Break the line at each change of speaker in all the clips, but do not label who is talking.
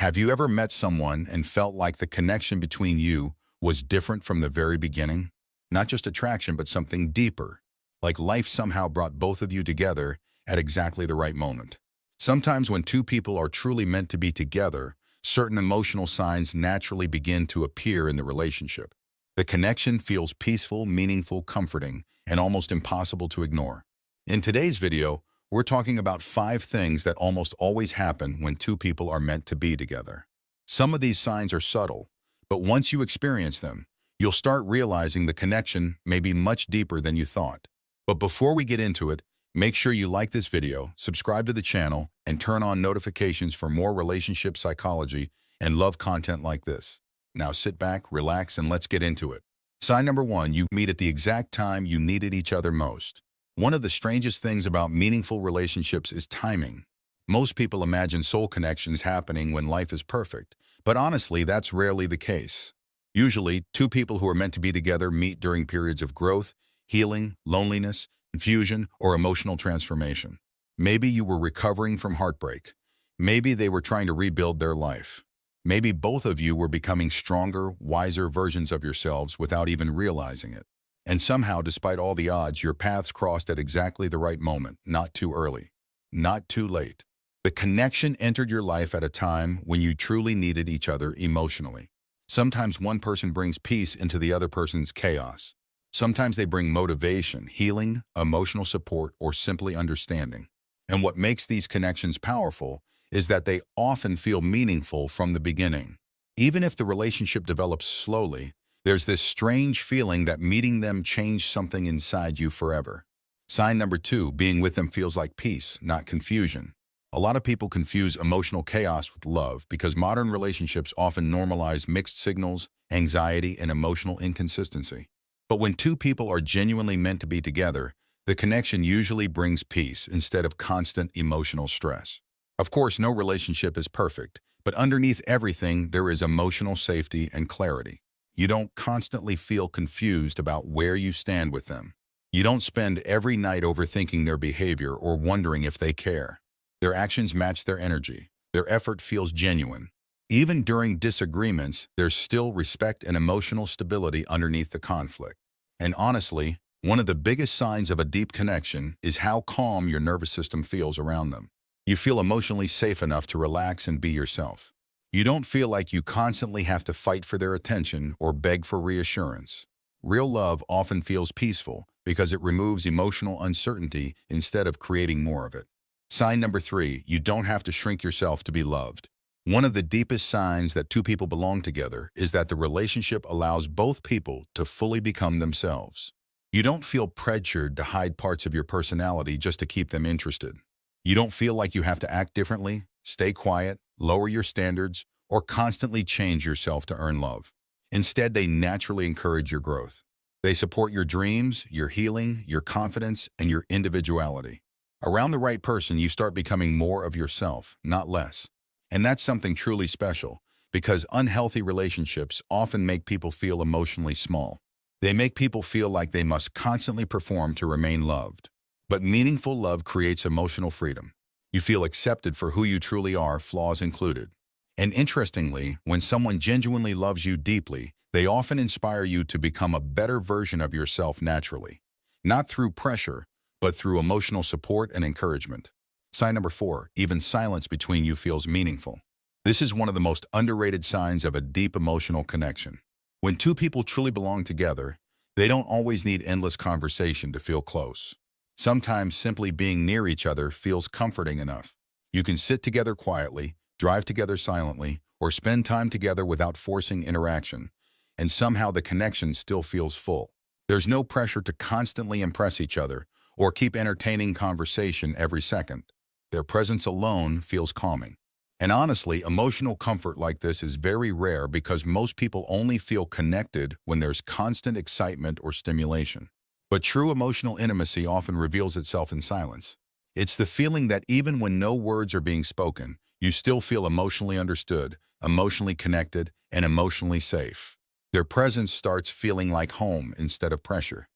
Have you ever met someone and felt like the connection between you was different from the very beginning? Not just attraction, but something deeper, like life somehow brought both of you together at exactly the right moment. Sometimes when two people are truly meant to be together, certain emotional signs naturally begin to appear in the relationship. The connection feels peaceful, meaningful, comforting, and almost impossible to ignore. In today's video, we're talking about 5 things that almost always happen when two people are meant to be together. Some of these signs are subtle, but once you experience them, you'll start realizing the connection may be much deeper than you thought. But before we get into it, make sure you like this video, subscribe to the channel, and turn on notifications for more relationship psychology and love content like this. Now sit back, relax, and let's get into it. Sign number 1, you meet at the exact time you needed each other most. One of the strangest things about meaningful relationships is timing. Most people imagine soul connections happening when life is perfect, but honestly, that's rarely the case. Usually, two people who are meant to be together meet during periods of growth, healing, loneliness, confusion, or emotional transformation. Maybe you were recovering from heartbreak. Maybe they were trying to rebuild their life. Maybe both of you were becoming stronger, wiser versions of yourselves without even realizing it. And somehow, despite all the odds, your paths crossed at exactly the right moment, not too early, not too late. The connection entered your life at a time when you truly needed each other emotionally. Sometimes one person brings peace into the other person's chaos. Sometimes they bring motivation, healing, emotional support, or simply understanding. And what makes these connections powerful is that they often feel meaningful from the beginning. Even if the relationship develops slowly, there's this strange feeling that meeting them changed something inside you forever. Sign number 2, being with them feels like peace, not confusion. A lot of people confuse emotional chaos with love because modern relationships often normalize mixed signals, anxiety, and emotional inconsistency. But when two people are genuinely meant to be together, the connection usually brings peace instead of constant emotional stress. Of course, no relationship is perfect, but underneath everything, there is emotional safety and clarity. You don't constantly feel confused about where you stand with them. You don't spend every night overthinking their behavior or wondering if they care. Their actions match their energy. Their effort feels genuine. Even during disagreements, there's still respect and emotional stability underneath the conflict. And honestly, one of the biggest signs of a deep connection is how calm your nervous system feels around them. You feel emotionally safe enough to relax and be yourself. You don't feel like you constantly have to fight for their attention or beg for reassurance. Real love often feels peaceful because it removes emotional uncertainty instead of creating more of it. Sign number 3, you don't have to shrink yourself to be loved. One of the deepest signs that two people belong together is that the relationship allows both people to fully become themselves. You don't feel pressured to hide parts of your personality just to keep them interested. You don't feel like you have to act differently, stay quiet, lower your standards, or constantly change yourself to earn love. Instead, they naturally encourage your growth. They support your dreams, your healing, your confidence, and your individuality. Around the right person, you start becoming more of yourself, not less. And that's something truly special, because unhealthy relationships often make people feel emotionally small. They make people feel like they must constantly perform to remain loved. But meaningful love creates emotional freedom. You feel accepted for who you truly are, flaws included. And interestingly, when someone genuinely loves you deeply, they often inspire you to become a better version of yourself naturally. Not through pressure, but through emotional support and encouragement. Sign number 4, even silence between you feels meaningful. This is one of the most underrated signs of a deep emotional connection. When two people truly belong together, they don't always need endless conversation to feel close. Sometimes simply being near each other feels comforting enough. You can sit together quietly, drive together silently, or spend time together without forcing interaction, and somehow the connection still feels full. There's no pressure to constantly impress each other or keep entertaining conversation every second. Their presence alone feels calming. And honestly, emotional comfort like this is very rare because most people only feel connected when there's constant excitement or stimulation. But true emotional intimacy often reveals itself in silence. It's the feeling that even when no words are being spoken, you still feel emotionally understood, emotionally connected, and emotionally safe. Their presence starts feeling like home instead of pressure.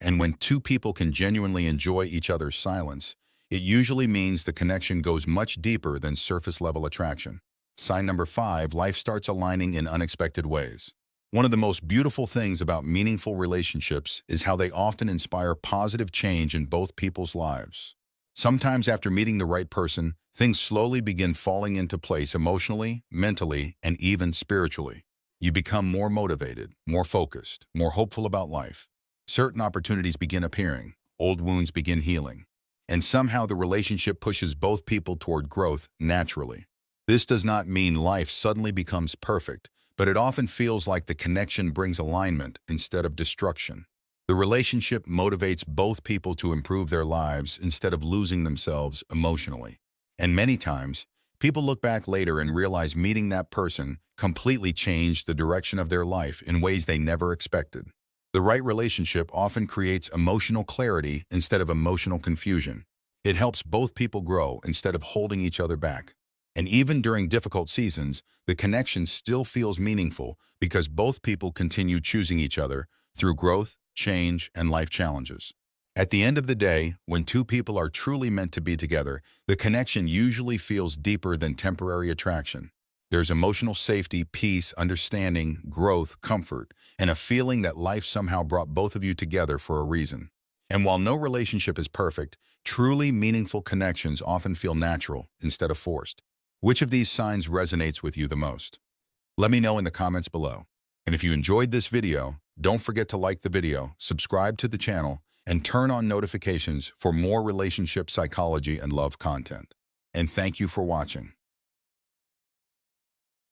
And when two people can genuinely enjoy each other's silence, it usually means the connection goes much deeper than surface-level attraction. Sign number 5, life starts aligning in unexpected ways. One of the most beautiful things about meaningful relationships is how they often inspire positive change in both people's lives. Sometimes after meeting the right person, things slowly begin falling into place emotionally, mentally, and even spiritually. You become more motivated, more focused, more hopeful about life. Certain opportunities begin appearing, old wounds begin healing, and somehow the relationship pushes both people toward growth naturally. This does not mean life suddenly becomes perfect, but it often feels like the connection brings alignment instead of destruction. The relationship motivates both people to improve their lives instead of losing themselves emotionally. And many times, people look back later and realize meeting that person completely changed the direction of their life in ways they never expected. The right relationship often creates emotional clarity instead of emotional confusion. It helps both people grow instead of holding each other back. And even during difficult seasons, the connection still feels meaningful because both people continue choosing each other through growth, change, and life challenges. At the end of the day, when two people are truly meant to be together, the connection usually feels deeper than temporary attraction. There's emotional safety, peace, understanding, growth, comfort, and a feeling that life somehow brought both of you together for a reason. And while no relationship is perfect, truly meaningful connections often feel natural instead of forced. Which of these signs resonates with you the most? Let me know in the comments below. And if you enjoyed this video, don't forget to like the video, subscribe to the channel, and turn on notifications for more relationship psychology and love content. And thank you for watching.